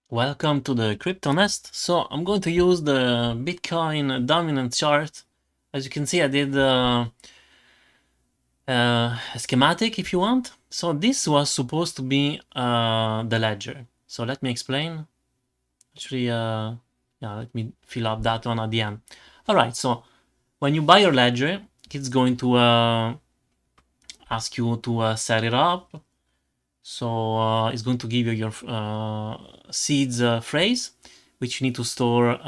Welcome to the Crypto Nest. So I'm going to use the Bitcoin dominant chart. As you can see, I did a schematic if you want. So this was supposed to be the ledger. So let me explain. Actually, yeah, let me fill up that one at the end. All right, so when you buy your ledger, it's going to ask you to set it up. So it's going to give you your seeds phrase, which you need to store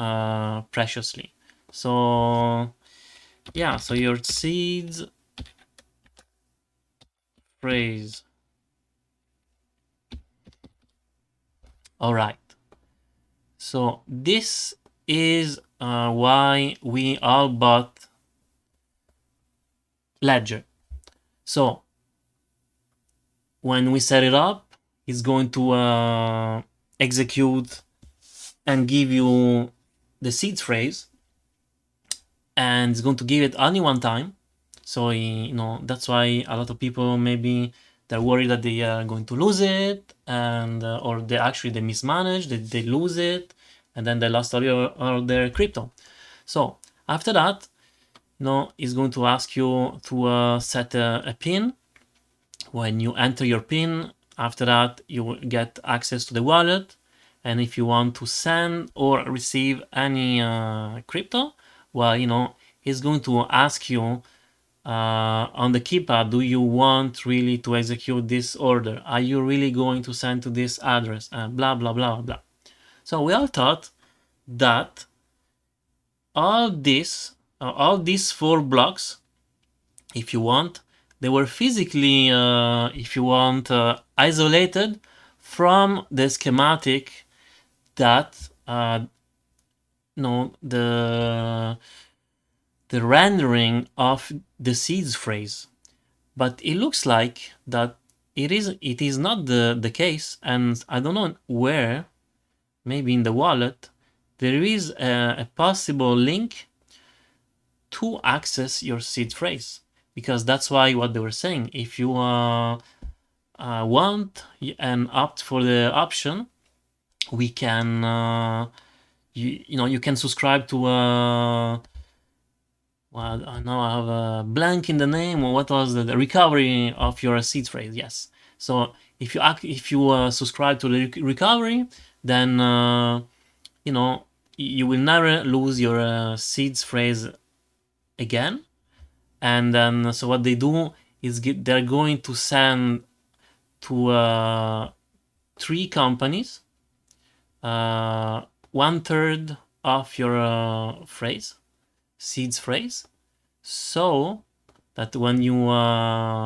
preciously. So yeah, so your seeds phrase. All right. So this is why we all bought Ledger. So when we set it up, it's going to execute and give you the seeds phrase, and it's going to give it only one time. So that's why a lot of people maybe they're worried that they are going to lose it, and or they mismanage, they lose it, and then they lost all their crypto. So after that, it's going to ask you to set a pin. When you enter your pin, after that you will get access to the wallet, and if you want to send or receive any crypto, well, it's going to ask you on the keypad, do you want really to execute this order? Are you really going to send to this address? And blah, blah, blah, blah. So we all thought that all these 4 blocks, if you want, they were physically, if you want, isolated from the schematic that, the rendering of the seeds phrase. But it looks like that it is not the case, and I don't know where, maybe in the wallet, there is a possible link to access your seed phrase, because that's why what they were saying, if you want and opt for the option, we can you can subscribe to well, now I have a blank in the name. Or what was the recovery of your seed phrase? Yes. So if you subscribe to the recovery, then you will never lose your seeds phrase again. And then so what they do is they're going to send to 3 companies 1/3 of your seeds phrase, so that when you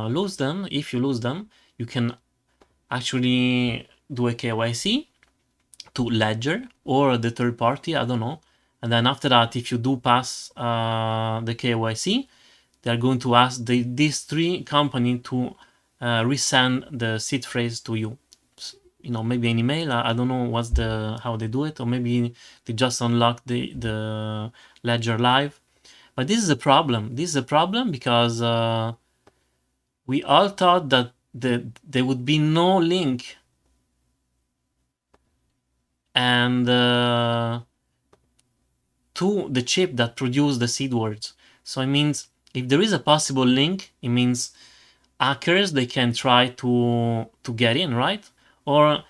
lose them, if you lose them, you can actually do a KYC to Ledger or the third party, I don't know. And then after that, if you do pass the KYC, they're going to ask these 3 companies to resend the seed phrase to you. Maybe an email. I don't know how they do it, or maybe they just unlock the Ledger Live. But this is a problem. This is a problem because we all thought that there would be no link and to the chip that produced the seed words. So it means if there is a possible link, it means hackers, they can try to get in, right? Or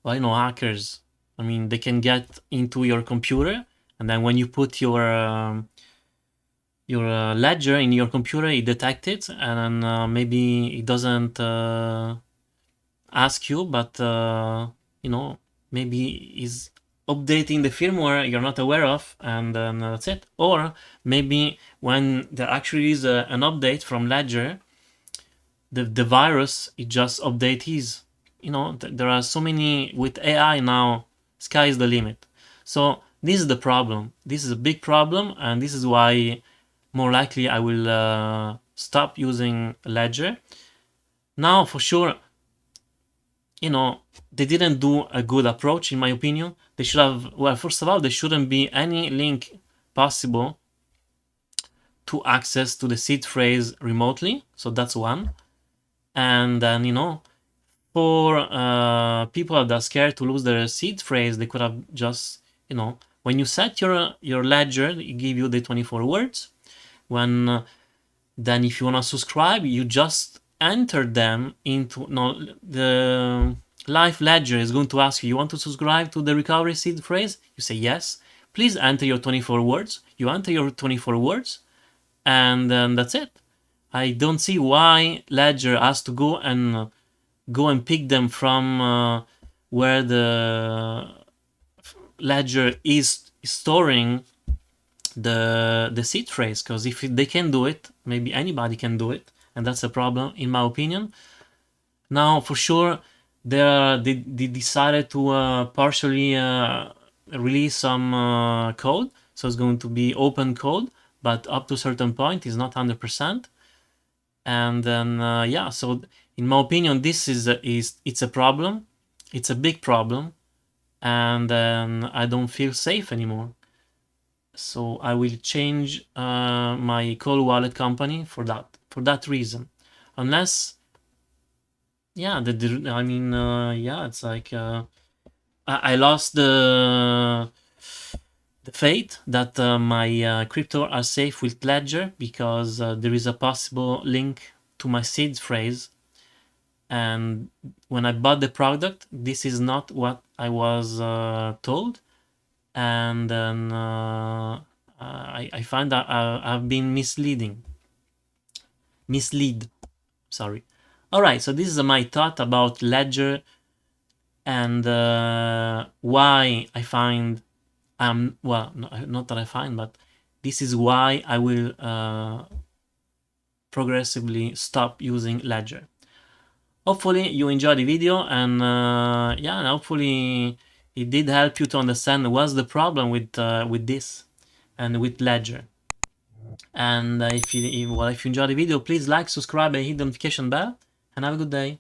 hackers, I mean, they can get into your computer, and then when you put your ledger in your computer, it detects it, and then maybe it doesn't ask you, but maybe is updating the firmware you're not aware of, and then that's it. Or maybe when there actually is an update from Ledger, the virus, it just updates. There are so many with AI now. Sky is the limit. So this is the problem. This is a big problem, and this is why more likely I will stop using Ledger. Now, for sure, they didn't do a good approach, in my opinion. They should have, well, first of all, there shouldn't be any link possible to access to the seed phrase remotely. So that's one. And then, for people that are scared to lose their seed phrase, they could have just, you know, when you set your ledger, it give you the 24 words. When then if you want to subscribe, you just enter them into, no, the live ledger is going to ask you want to subscribe to the recovery seed phrase? You say yes. Please enter your 24 words. You enter your 24 words, and then that's it. I don't see why ledger has to go and pick them from where the ledger is storing the seed phrase, because if they can do it, maybe anybody can do it, and that's a problem in my opinion. Now for sure they decided to partially release some code, so it's going to be open code, but up to a certain point is not 100%. And then yeah, so in my opinion this is it's a problem, it's a big problem, and then I don't feel safe anymore. So I will change my cold wallet company for that reason. Unless, yeah, I mean, yeah, it's like I lost the faith that my crypto are safe with Ledger, because there is a possible link to my seed phrase, and when I bought the product, this is not what I was told, and then I find that I've been misled. Sorry. All right, so this is my thought about Ledger, and why I find well, not that I find, but this is why I will progressively stop using Ledger. Hopefully you enjoyed the video, and yeah, and hopefully it did help you to understand what's the problem with this and with Ledger. And if you enjoyed the video, please like, subscribe, and hit the notification bell, and have a good day.